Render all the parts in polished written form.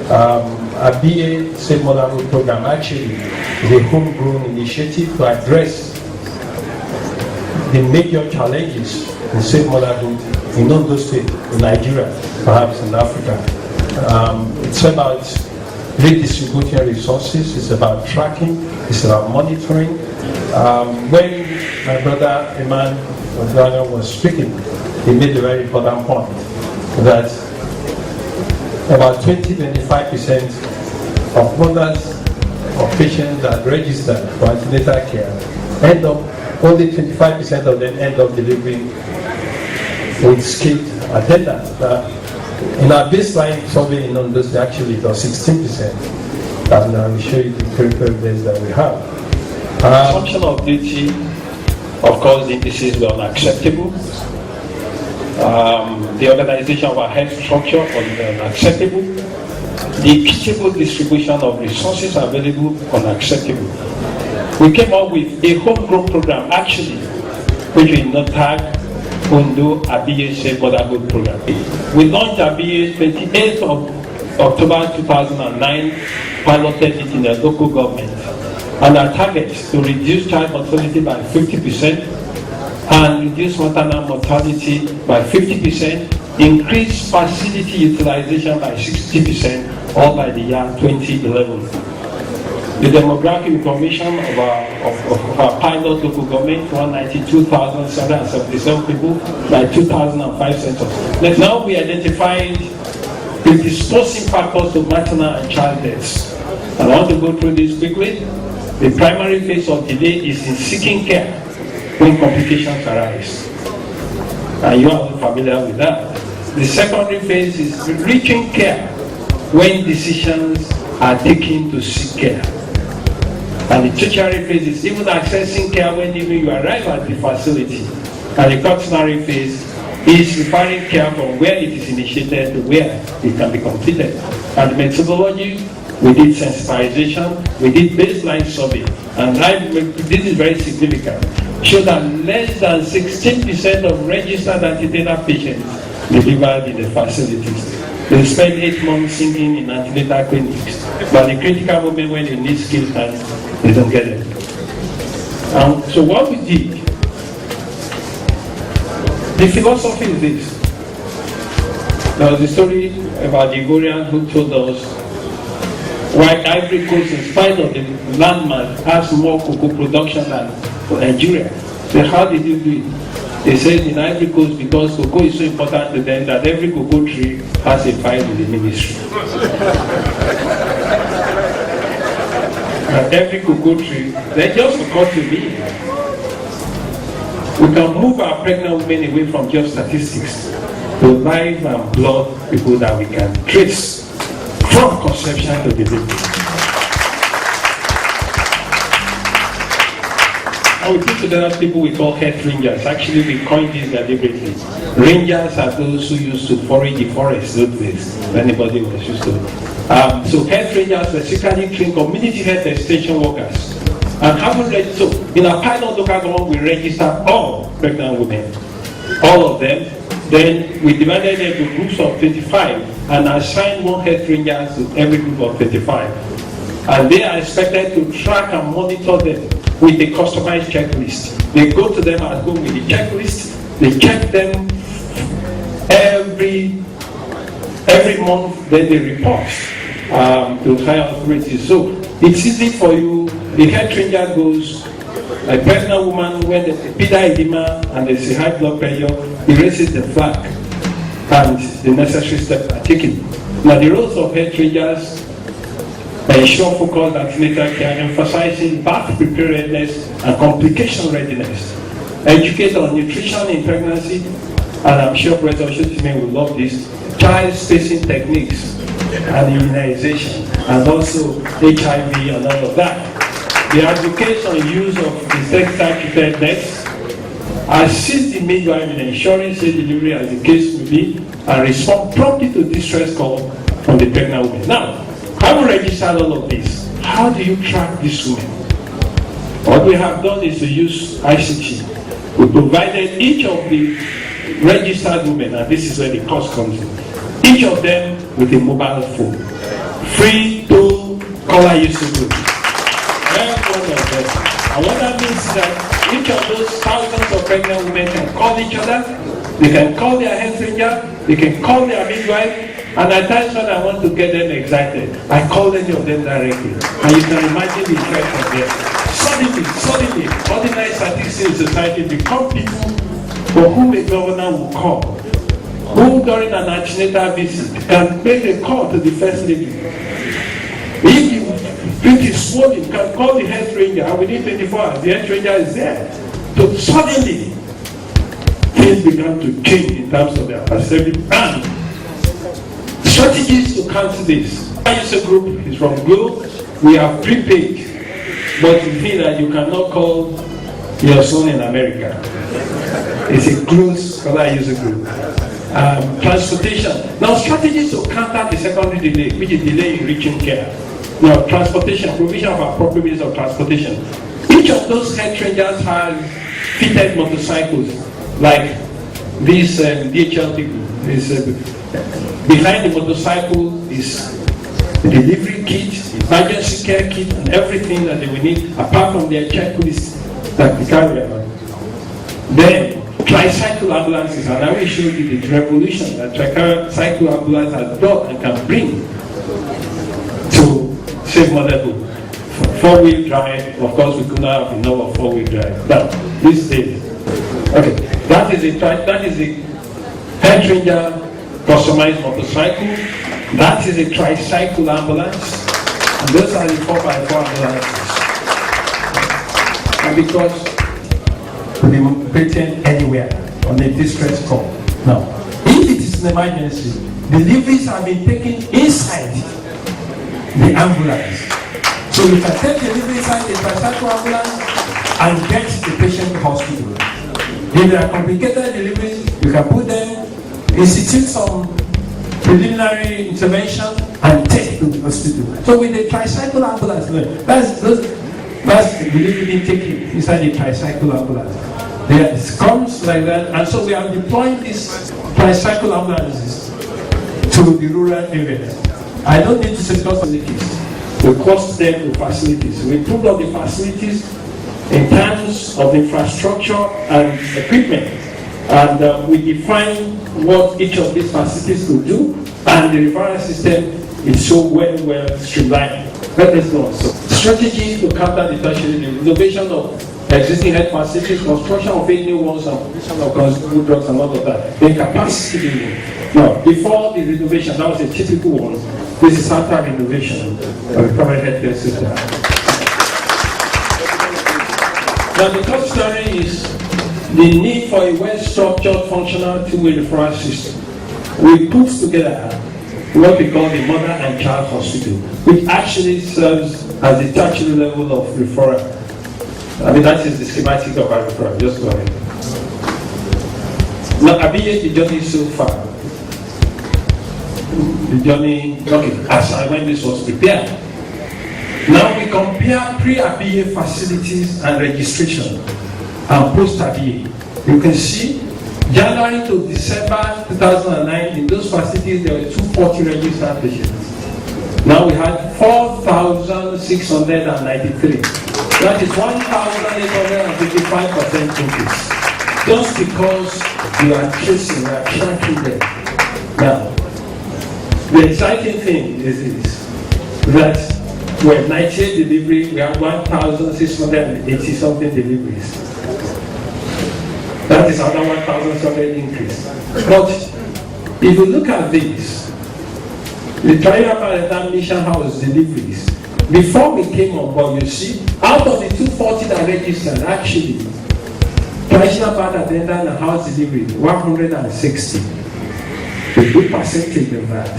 Abiye Safe-Motherhood Programme actually is a homegrown initiative to address the major challenges in safe-motherhood in Ondo State, in Nigeria, perhaps in Africa. It's about redistributing resources, it's about tracking, it's about monitoring. When my brother Iman was speaking, he made a very important point that about 20-25% of mothers or patients that register for antenatal care end up, only 25% of them end up delivering with skilled attendants. In our baseline survey in Ondo State, actually it was 16%. And I will show you the empirical evidence that we have. Assumption of duty, of course, the indices were unacceptable. The organization of our health structure was unacceptable. The equitable distribution of resources available unacceptable. We came up with a homegrown program, actually, which we not tag Ondo Abyie Safe-Motherhood Programme. We launched Abiye 28th of October 2009, piloted it in the local government. And our target is to reduce child mortality by 50% and reduce maternal mortality by 50%, increase facility utilization by 60%, all by the year 2011. The demographic information of our pilot local government, 192,777 people by 2005 census. Now we identified predisposing factors to maternal and child deaths. And I want to go through this quickly. The primary phase of delay is in seeking care when complications arise. And you are all familiar with that. The secondary phase is reaching care when decisions are taken to seek care. And the tertiary phase is even accessing care when even you arrive at the facility. And the quaternary phase is referring care from where it is initiated to where it can be completed. And the methodology, we did sensitization, we did baseline survey, and this is very significant. Show that less than 16% of registered antenatal patients delivered in the facilities. They spend 8 months singing in antenatal clinics, but the critical moment when they need skilled hands, they don't get it. So what we did, the philosophy is this. There was a story about the Ivorian who told us why Ivory Coast, in spite of the landmass, has more cocoa production than Nigeria. So how did you do it? They said in Ivory Coast, because cocoa is so important to them that every cocoa tree has a file in the ministry. And every cocoa tree, they just occurred to me. We can move our pregnant women away from just statistics to live and blood people that we can trace from conception to delivery. And we put together people we call health rangers. Actually, we coined this deliberately. Rangers are those who used to forage the forest, those days. Anybody was used to. So health rangers specifically train community health extension workers. And so in our pilot local government, we registered all pregnant women, all of them. Then we divided them into groups of 25 and assigned one health ranger to every group of 25. And they are expected to track and monitor them with a customized checklist. They go to them at home with the checklist. They check them every month. Then they report to higher authorities. So it's easy for you. The health ranger goes. A pregnant woman, when the pida edema and there's a high blood pressure, he raises the flag and the necessary steps are taken. Now the roles of health rangers ensure focused antenatal care, emphasizing birth preparedness and complication readiness. Educate on nutrition in pregnancy, and I'm sure Professor Shotimen will love this, child spacing techniques and immunization, and also HIV and all of that. The advocates on use of insecticide treated nets, assist the midwife in ensuring safe delivery as the case may be, and respond promptly to distress call from the pregnant woman. Now, having registered all of this, how do you track these women? What we have done is to use ICT. We provided each of the registered women, and this is where the cost comes in, each of them with a mobile phone. free to color user group. Every one of them. And what that means is that each of those thousands of pregnant women can call each other, they can call their health ranger, they can call their midwife, and at times when I want to get them excited, I call any of them directly. And you can imagine the effect of them. Suddenly, ordinary statistics in society become people for whom a governor will call, who during an antenatal visit can make a call to the first lady. If you think it's swollen, you can call the health ranger, and within 24 hours, the health ranger is there. So suddenly, things began to change in terms of their perception and strategies to counter this. Our user group is from Globe. We have prepaid, but you feel that you cannot call your son in America. It's a close color user group. Transportation. Now, strategies to counter the secondary delay, which is delay in reaching care. Now, transportation, provision of appropriate means of transportation. Each of those health rangers has fitted motorcycles, like these DHL people. Behind the motorcycle is the delivery kit, emergency care kit, and everything that they will need, apart from their checklist that they carry around. Then, tricycle ambulances, and I will show you the revolution that tricycle ambulance has brought and can bring to Safe-Motherhood. Four-wheel drive, of course, we could not have enough of four-wheel drive. Now, this day, okay, that is a health ranger customized motorcycle. That is a tricycle ambulance, and those are the 4x4 ambulances. And because to be operating anywhere on a distress call. Now, if it is an emergency, deliveries have been taken inside the ambulance. So you can take delivery inside the tricycle ambulance and get the patient to hospital. If there are complicated deliveries, you can put them, institute some preliminary intervention, and take to the hospital. So with the tricycle ambulance, that's the delivery being taken inside the tricycle ambulance. It comes like that, and so we are deploying these tricycle ambulances to the rural areas. I don't need to discuss facilities. We cost them the facilities. We improved all the facilities in terms of infrastructure and equipment. And we define what each of these facilities could do, and the referral system is so well streamlined. Let us know. So, strategies to counter the tertiary, the renovation of existing health facilities, construction of 8 new ones, and provision of consumable drugs and all of that. The capacity building. Now, before the renovation, that was a typical one. This is after renovation of the private healthcare system. Now, the third story is the need for a well-structured, functional two-way referral system. We put together what we call the mother and child hospital, which actually serves as the tertiary level of referral. I mean, that is the schematic of our referral. Just go ahead. Now, Abiye, the journey so far. The journey, okay, as when this was prepared. Now we compare pre-Abiye facilities and registration and post-Abiye. You can see January to December 2009, in those facilities there were 240 registered patients. Now we had 4,693. That is 1,855% increase. Just because we are tracing, we are tracking them. Now, the exciting thing is this, that when 98 delivery, we have 1,680 something deliveries. That is another 1,000 increase. But if you look at this, the trial mission house deliveries, before we came on board, you see, out of the 240 that registered, actually, traditional part attendant and house delivery, 160. A good percentage of that.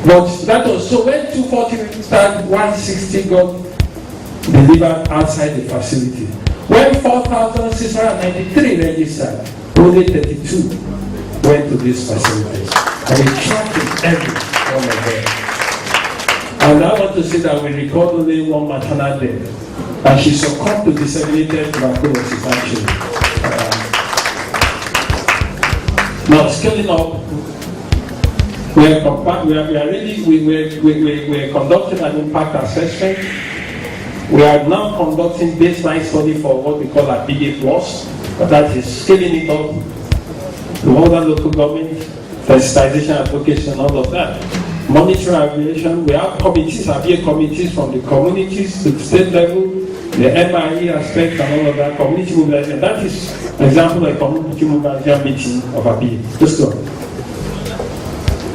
But that was, so when 240 registered, 160 got delivered outside the facility. When 4,693 registered, only 32 went to these facilities. And we tracked every one of them. And I want to say that we record only one maternal death. And she succumbed to disseminated tuberculosis, actually. Now, scaling up, We are conducting an impact assessment. We are now conducting baseline study for what we call Abiye Plus, but that is scaling it up to other local government, sensitization, advocacy, and all of that. Monitoring evaluation, we have committees, Abiye committees from the communities to the state level, the MIE aspect and all of that, community mobilization. That is an example of a community mobilization meeting of Abiye. Just go.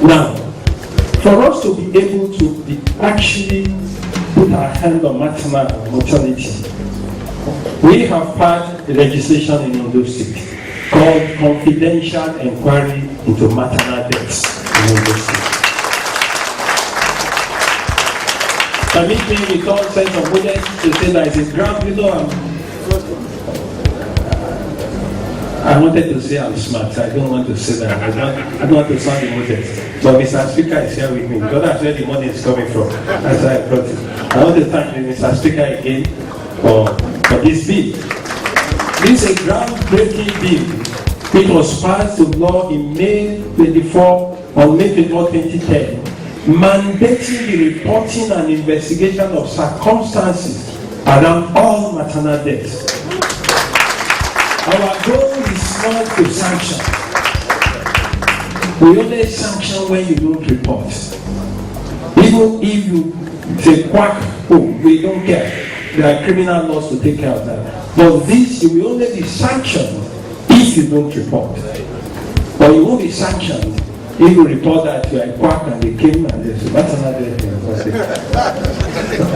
Now, for us to be able to actually put our hand on maternal mortality, we have passed a legislation in Ondo State called Confidential Inquiry into Maternal Deaths in Ondo State. Permit me with all sense of modesty to say that it's a grand widow. I wanted to say I'm smart. I don't want to say that. I don't want to sound modest. But Mr. Speaker is here with me because that's where the money is coming from. That's why I brought it. I want to thank Mr. Speaker again for this bill. This is a groundbreaking bill. It was passed to law in May 24, 2010, mandating the reporting and investigation of circumstances around all maternal deaths. Our goal is not to sanction. We only sanction when you don't report. Even if you say quack, oh, we don't care. There are criminal laws to take care of that. But this, you will only be sanctioned if you don't report. But you won't be sanctioned if you report that you are a quack and they came and there's a maternal death.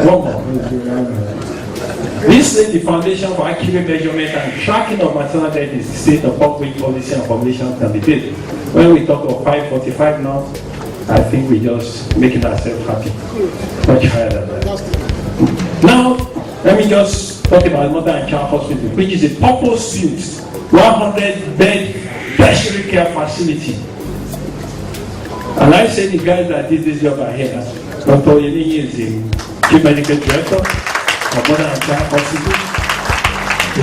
One more. This laid the foundation for accurate measurement and tracking of maternal death in the state of public policy and population can be built. When we talk of 545 now, I think we just making ourselves happy. Much higher than that. Now, let me just talk about Mother and Child Hospital, which is a purpose-built 100-bed tertiary care facility. And I say the guys that did this job are here. Dr. Yeniyi is the Chief Medical Director of Mother and Child Hospital.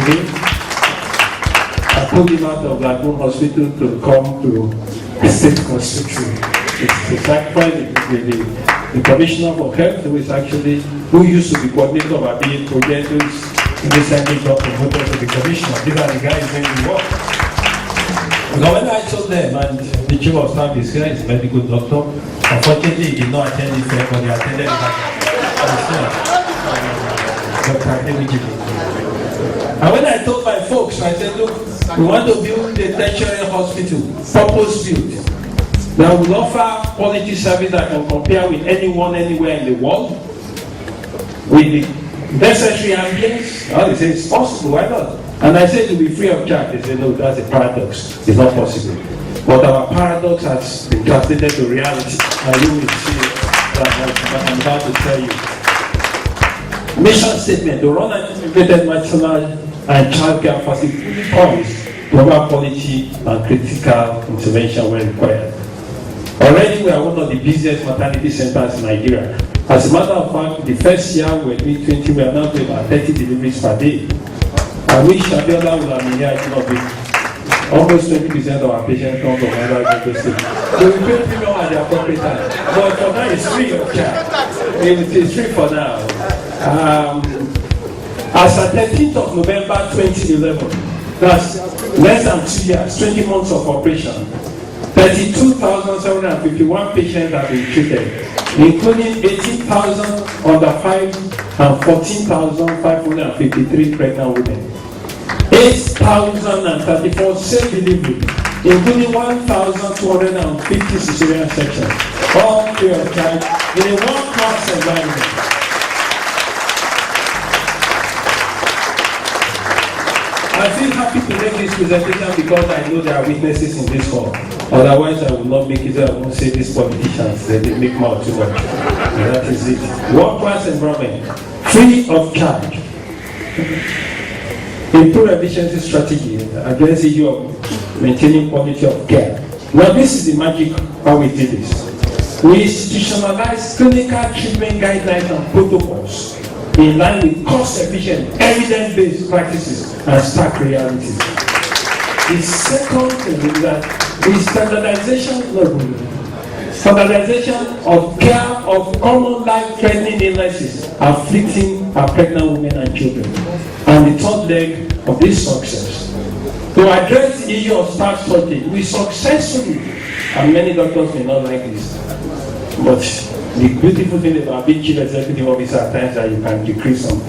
Okay. I pulled him out of Lagoon Hospital to come to the State Hospital. It's actually the Commissioner for Health, who used to be coordinator of Abyie Project, who is recently got promoted to the Commissioner. These are the guys doing the work. Because when I told them, and the Chief of Staff is here, he's a medical doctor, unfortunately he did not attend the fair, but he attended the and when I told my folks, I said, look, we want to build a tertiary hospital, purpose-built, that will offer quality service that can compare with anyone, anywhere in the world, with the necessary ambience. They say it's possible, why not? And I said it will be free of charge. They said, no, that's a paradox. It's not possible. But our paradox has been translated to reality. And you will see that I'm about to tell you. Mission statement: to run an integrated maternal and child care facility poised to provide quality and critical intervention when required. Already we are one of the busiest maternity centers in Nigeria. As a matter of fact, the first year we were doing 20, we are now doing about 30 deliveries per day. I wish Abiola would have been here, it would be almost 20% of our patients come from Ondo State. So we pay premium at the appropriate time. But for now, it's free of charge. It's free for now. As at 13th of November 2011, that's less than 2 years, 20 months of operation, 32,751 patients have been treated, including 18,000 under 5 and 14,553 pregnant women. 8,034 safe delivery, including 1,250 cesarean sections, all free of charge in a world-class environment. I feel happy to make this presentation because I know there are witnesses in this hall. Otherwise, I would not make it. I won't say these politicians, they make mouth too much. And that is it. World-class environment, free of charge. Improve efficiency strategy, address the issue of maintaining quality of care. Now, this is the magic how we did this. We institutionalize clinical treatment guidelines and protocols in line with cost-efficient, evidence-based practices and stark realities. The second thing is that the standardization level standardization of care of common life-threatening illnesses afflicting our pregnant women and children. And the third leg of this success, to address the issue of staff shortage, we successfully, and many doctors may not like this, but the beautiful thing about being chief executive officer at times that you can decrease some.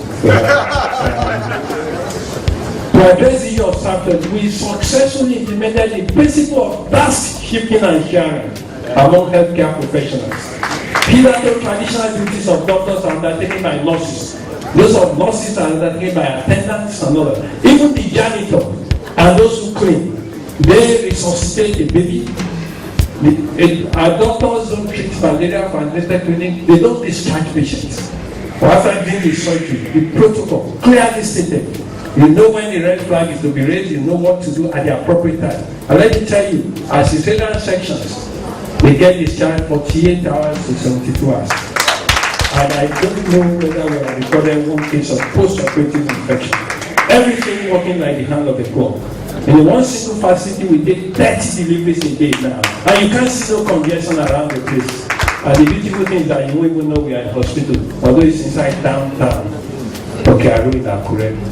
To address the issue of staff shortage, we successfully implemented the principle of task shifting and sharing among healthcare professionals. Hitherto traditional duties of doctors are undertaken by nurses. Those of nurses are undertaken by attendants and others. Even the janitor and those who clean, they resuscitate the baby. Our doctors don't treat malaria for anesthetic clinic. They don't discharge patients. Or after doing the surgery, the protocol clearly stated. You know when the red flag is to be raised, you know what to do at the appropriate time. And let me tell you, as cesarean sections, they get discharged 48 hours to 72 hours. And I don't know whether we have recorded one case of post-operative infection. Everything working like the hand of a glove. In one single facility, we did 30 deliveries a day now. And you can't see no congestion around the place. And the beautiful thing is that you won't even know we are in hospital, although it's inside downtown. Okay, I wrote that correctly.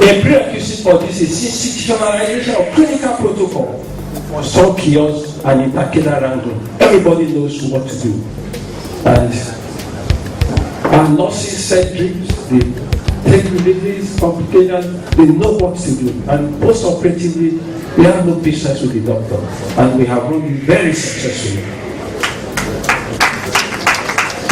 A prerequisite for this is institutionalization of clinical protocol for some kiosks and intercadal wrangling. Everybody knows what to do. And our nurses set drips, they take deliveries, complications, they know what to do. And post-operatively, we have no business with the doctor. And we have run it very successfully.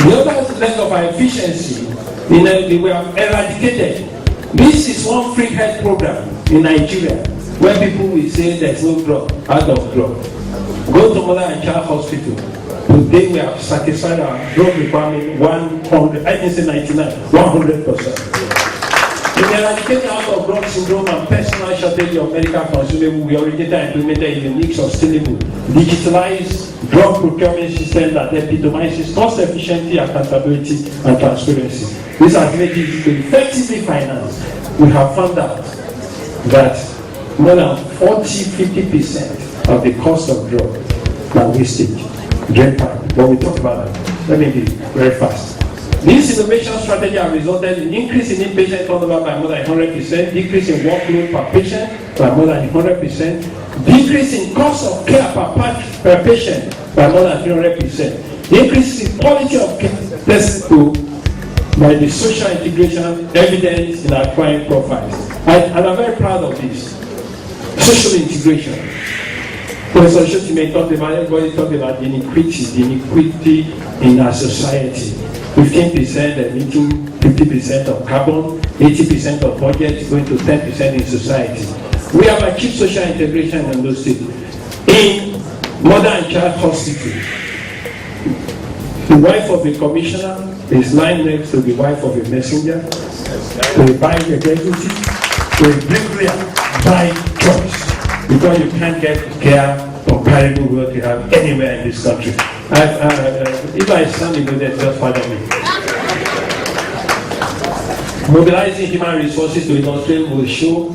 The other leg of our efficiency, we have eradicated. This is one free health program in Nigeria where people will say there's no drug, out of drug. Go to Mother and Child Hospital. Today we have satisfied our drug requirement 100, I can say 99, 100%. In eradicating out of drug syndrome and personal shortage of medical consumables, we already implemented a unique, sustainable, digitalized drug procurement system that epitomizes cost efficiency, accountability, and transparency. This has made it to effectively finance. We have found out that more than 40-50% of the cost of drugs are wastage. But we talk about that. Let me be very fast. This innovation strategy has resulted in increase in inpatient turnover by more than 100%, decrease in workload per patient by more than 100%, decrease in cost of care per patient by more than 300%, increase in quality of care tested by the social integration evidence in our client profiles. And I'm very proud of this. Social integration. Professor Shotime talked about, everybody talked about the inequity in our society. 15% emitting 50% of carbon, 80% of budget going to 10% in society. We have achieved social integration in Ondo State. In Mother and Child Hospital, the wife of a commissioner is lying next to the wife of a messenger, to a bank executive, to a bricklayer by choice, because you can't get care comparable with what you have anywhere in this country. If I sound in good, just pardon me. Mobilizing human resources to illustrate will show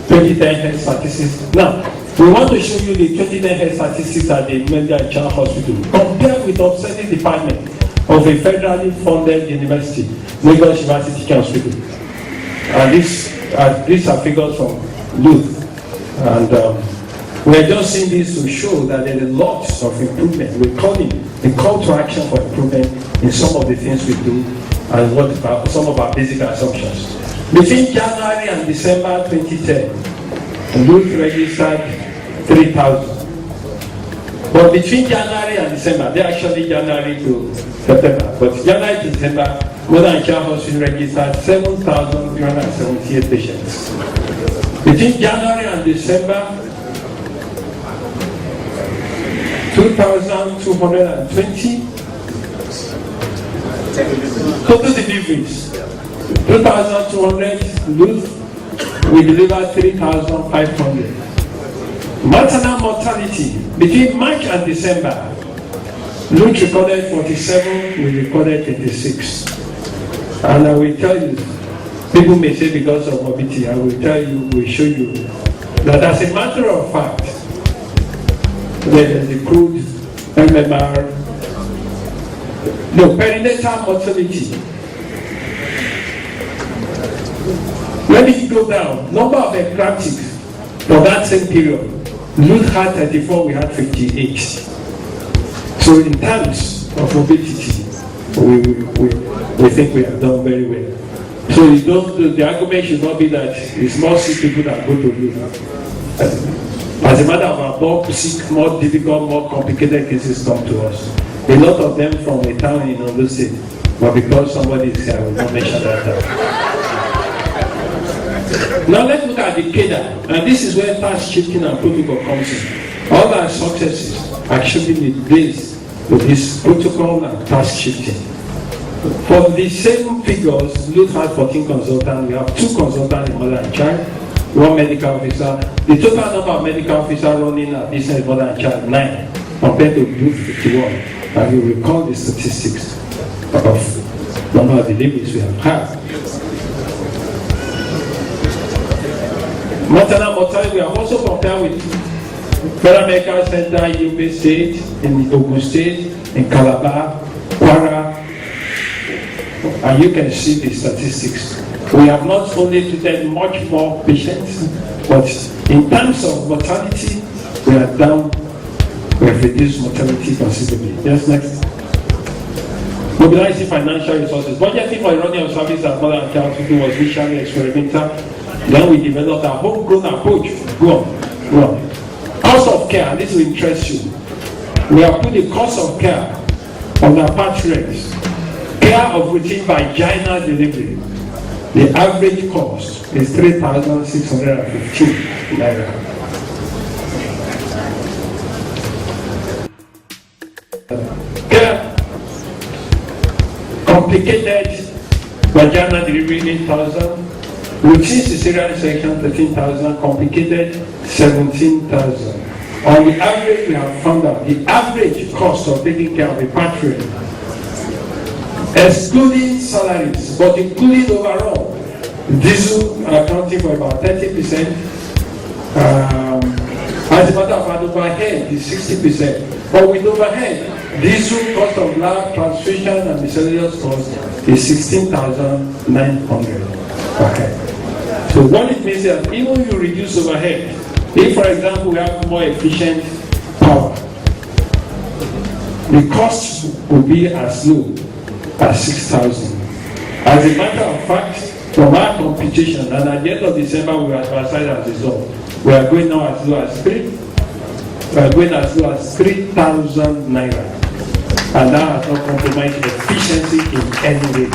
2010 health statistics. Now, we want to show you the 2010 health statistics at the Mother and Child Hospital, compared with the obstetric department of a federally funded university, Lagos University Teaching Hospital. And these are figures from Luth. And we are just seeing this to show that there is lots of improvement. We're calling a call to action for improvement in some of the things we do and what about some of our basic assumptions. Between January and December 2010, Luth registered 3,000. But between January and December, they're actually January to September, but January to December, Mother and Child Hospital registered 7,378 patients. Between January and December, 2,220 total deliveries. 2,200 Luth, we delivered 3,500. Maternal mortality between March and December, Luth recorded 47, we recorded 86. And I will tell you, people may say because of morbidity, I will tell you, will show you that as a matter of fact, there is a crude MMR, no, perinatal mortality. Let me go down. Number of eclectics for that same period. Youth had 34, we had 58. So in terms of mobility, we think we have done very well. So you don't, the argument should not be that it's more sick people that go to youth. As a matter of fact, more sick, more difficult, more complicated cases come to us. A lot of them from a town in Ondo State, but because somebody is here, I will not mention that town. Now let's look at the cadre, and this is where task shifting and protocol comes in. All our successes actually based with this protocol and task shifting. For the same figures, Youth had 14 consultants. We have 2 consultants in mother and child, 1 medical officer. The total number of medical officers running a business mother and child 9 compared to Youth 51. And you recall the statistics of number of deliveries we have had. Maternal mortality, we have also compared with Federal Medical Center in Ondo State, in Ondo State, in Calabar, Kwara, and you can see the statistics. We have not only treated much more patients, but in terms of mortality, we are down, we have reduced mortality considerably. Yes, next. Mobilizing financial resources. Budgeting for running of service as mother and child was initially experimental. Then we developed a homegrown approach. Go on. Cost of care, this will interest you. We have put the cost of care on the part rates. Care of routine vaginal delivery. The average cost is 3,615 naira. Care complicated vaginal delivery 8,000. Routine cesarean section 13,000, complicated 17,000. On the average, we have found out the average cost of taking care of a patient, excluding salaries, but including overall, diesel accounting for about 30%. As a matter of fact, overhead is 60%. But with overhead, diesel cost of lab, transfusion, and miscellaneous cost is 16,900. Okay. So what it means is that even if you reduce overhead, if for example we have more efficient power, the cost will be as low as 6,000. As a matter of fact, from our computation, and at the end of December we are advertised as result, we are going now as low as 3,000 naira, and that has not compromised efficiency in any way.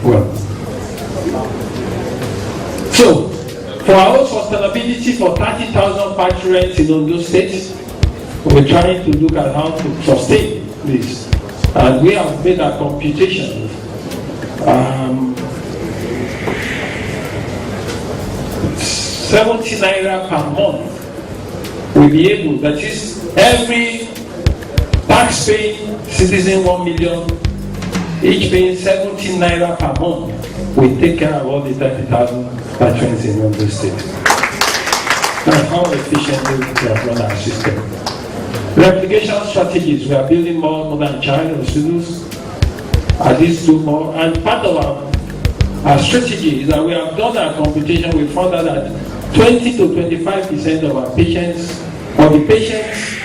Well. So, for our own sustainability for 30,000 patrons in Ondo State, we're trying to look at how to sustain this. And we have made a computation. 70 naira per month will be able, that is, every tax-paying citizen 1 million, each paying 17 naira per month, we take care of all the 30,000 patrons in Ondo State. That's how efficiently we have run our system. Replication strategies, we are building more mother and child hospitals, at least 2 more, and part of our strategy is that we have done our computation. We found out that 20 to 25% of our patients, or the patients,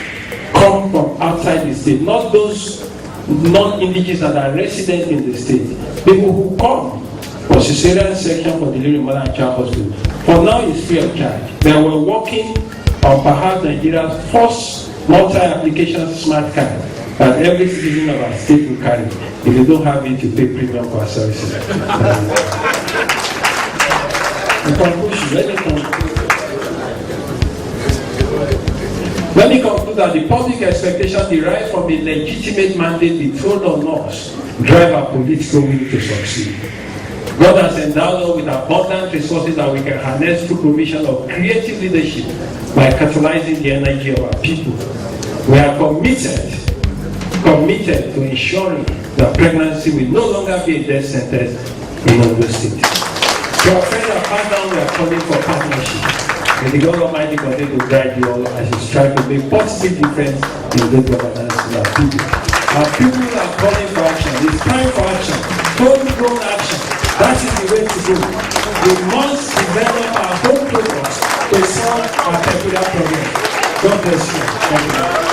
come from outside the state, not those non-indigenous that are resident in the state. People who come for cesarean section for delivery mother and child hospital. For now, it's free of charge. They were working on perhaps Nigeria's first multi-application smart card that every citizen of our state will carry. If you don't have it, you pay premium for our services. Let me conclude that the public expectation derived from the legitimate mandate betrothed on us drive our political will to succeed. God has endowed us with abundant resources that we can harness through provision of creative leadership by catalyzing the energy of our people. We are committed to ensuring that pregnancy will no longer be a death sentence in Ondo State. To our friends and partners, we are calling for partnership. May the God Almighty continue to guide you all as you strive to make positive difference in good governance in our people. Our people are calling for action. It's time for action. Homegrown action. That is the way to go. We must develop our home programs to solve our peculiar problems. God bless you. Thank you.